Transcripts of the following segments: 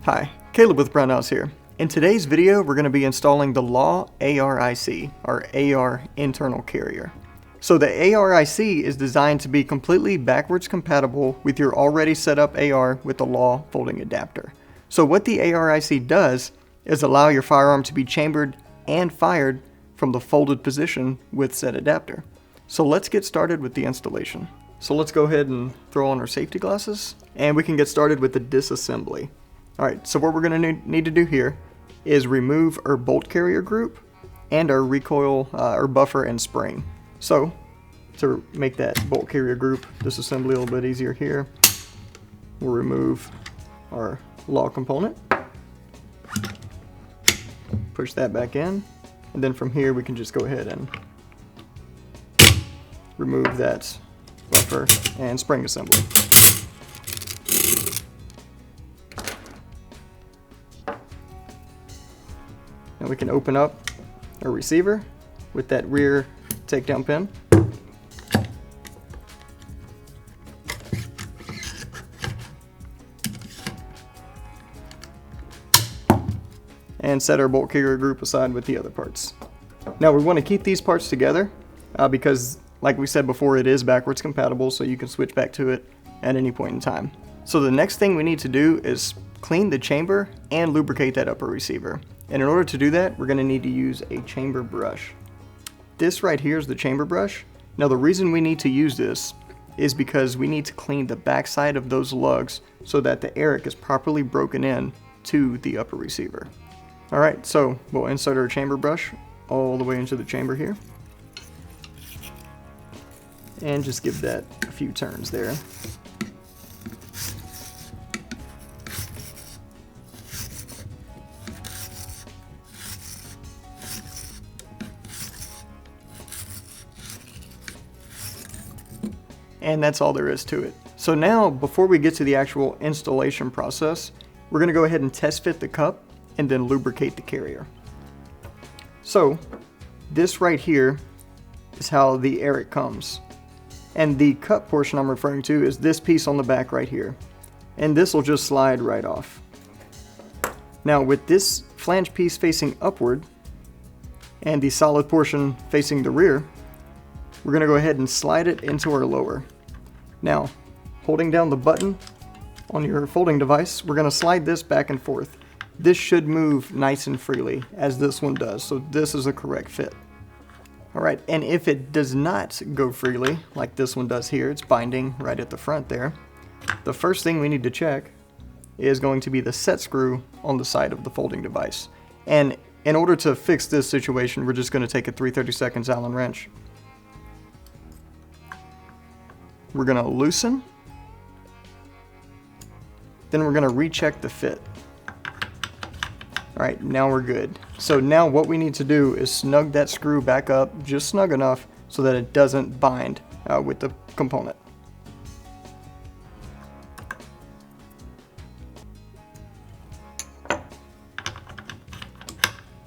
Hi, Caleb with Brownells here. In today's video, we're going to be installing the Law ARIC, or AR internal carrier. So the ARIC is designed to be completely backwards compatible with your already set up AR with the Law folding adapter. So what the ARIC does is allow your firearm to be chambered and fired from the folded position with said adapter. So let's get started with the installation. So let's go ahead and throw on our safety glasses, and we can get started with the disassembly. Alright, so what we're going to need to do here is remove our bolt carrier group and our recoil, or buffer and spring. So, to make that bolt carrier group disassembly a little bit easier here, we'll remove our Law component, push that back in, and then from here we can just go ahead and remove that buffer and spring assembly. And we can open up our receiver with that rear takedown pin. And set our bolt carrier group aside with the other parts. Now we want to keep these parts together because, like we said before, it is backwards compatible, so you can switch back to it at any point in time. So the next thing we need to do is clean the chamber and lubricate that upper receiver. And in order to do that, we're going to need to use a chamber brush. This right here is the chamber brush. Now the reason we need to use this is because we need to clean the backside of those lugs so that the ARIC is properly broken in to the upper receiver. Alright, so we'll insert our chamber brush all the way into the chamber here. And just give that a few turns there. And that's all there is to it. So now, before we get to the actual installation process, we're going to go ahead and test fit the cup and then lubricate the carrier. So this right here is how the ARIC comes. And the cup portion I'm referring to is this piece on the back right here. And this will just slide right off. Now with this flange piece facing upward and the solid portion facing the rear, we're going to go ahead and slide it into our lower. Now, holding down the button on your folding device, we're going to slide this back and forth. This should move nice and freely, as this one does, so this is a correct fit. Alright, and if it does not go freely, like this one does here, it's binding right at the front there, the first thing we need to check is going to be the set screw on the side of the folding device. And in order to fix this situation, we're just going to take a 3/32 Allen wrench. We're going to loosen, then we're going to recheck the fit. Alright, now we're good. So now what we need to do is snug that screw back up just snug enough so that it doesn't bind with the component.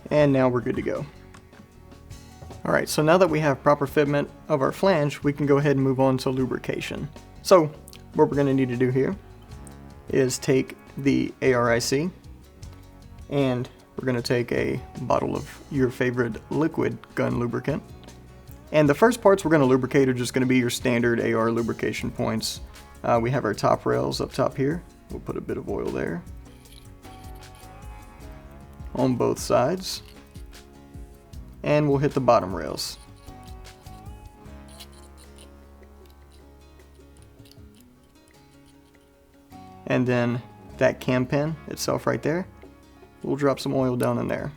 And now we're good to go. Alright, so now that we have proper fitment of our flange, we can go ahead and move on to lubrication. So what we're going to need to do here is take the ARIC, and we're going to take a bottle of your favorite liquid gun lubricant. And the first parts we're going to lubricate are just going to be your standard AR lubrication points. We have our top rails up top here. We'll put a bit of oil there on both sides. And we'll hit the bottom rails. And then that cam pin itself right there, we'll drop some oil down in there.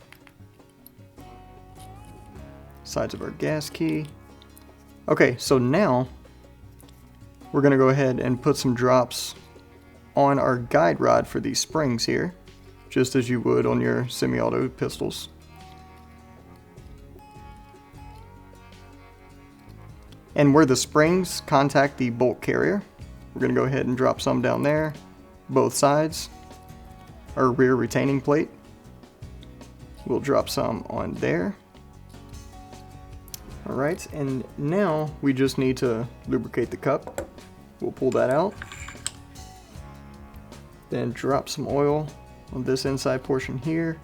Sides of our gas key. Okay, so now we're going to go ahead and put some drops on our guide rod for these springs here, just as you would on your semi-auto pistols. And where the springs contact the bolt carrier, we're going to go ahead and drop some down there, both sides. Our rear retaining plate, we'll drop some on there. Alright, and now we just need to lubricate the cup. We'll pull that out, then drop some oil on this inside portion here,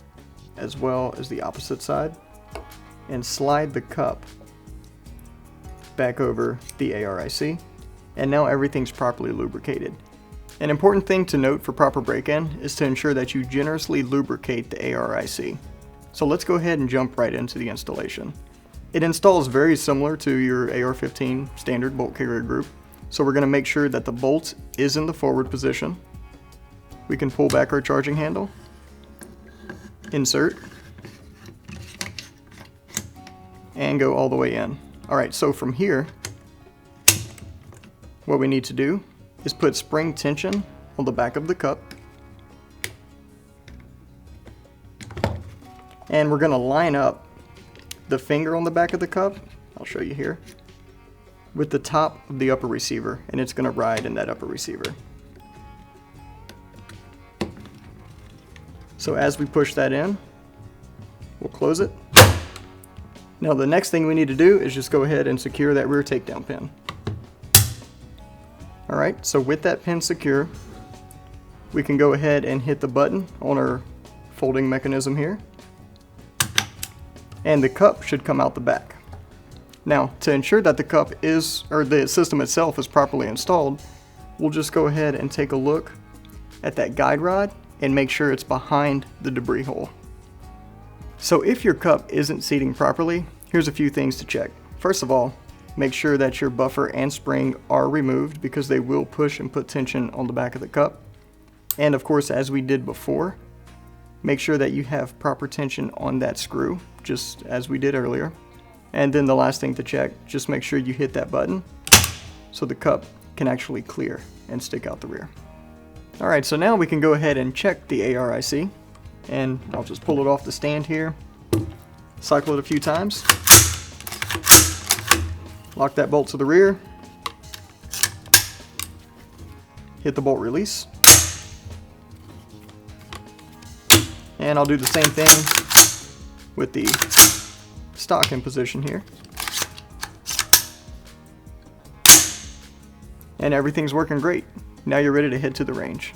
as well as the opposite side, and slide the cup back over the ARIC, and now everything's properly lubricated. An important thing to note for proper break-in is to ensure that you generously lubricate the ARIC. So let's go ahead and jump right into the installation. It installs very similar to your AR-15 standard bolt carrier group. So we're going to make sure that the bolt is in the forward position. We can pull back our charging handle, insert, and go all the way in. Alright, so from here, what we need to do is put spring tension on the back of the cup. And we're going to line up the finger on the back of the cup, I'll show you here, with the top of the upper receiver, and it's going to ride in that upper receiver. So as we push that in, we'll close it. Now the next thing we need to do is just go ahead and secure that rear takedown pin. Alright, so with that pin secure, we can go ahead and hit the button on our folding mechanism here, and the cup should come out the back. Now, to ensure that the cup is, or the system itself is properly installed, we'll just go ahead and take a look at that guide rod and make sure it's behind the debris hole. So if your cup isn't seating properly, here's a few things to check. First of all, make sure that your buffer and spring are removed because they will push and put tension on the back of the cup. And of course, as we did before, make sure that you have proper tension on that screw, just as we did earlier. And then the last thing to check, just make sure you hit that button so the cup can actually clear and stick out the rear. Alright, so now we can go ahead and check the ARIC, and I'll just pull it off the stand here, cycle it a few times, lock that bolt to the rear, hit the bolt release, and I'll do the same thing with the stock in position here. And everything's working great. Now you're ready to head to the range.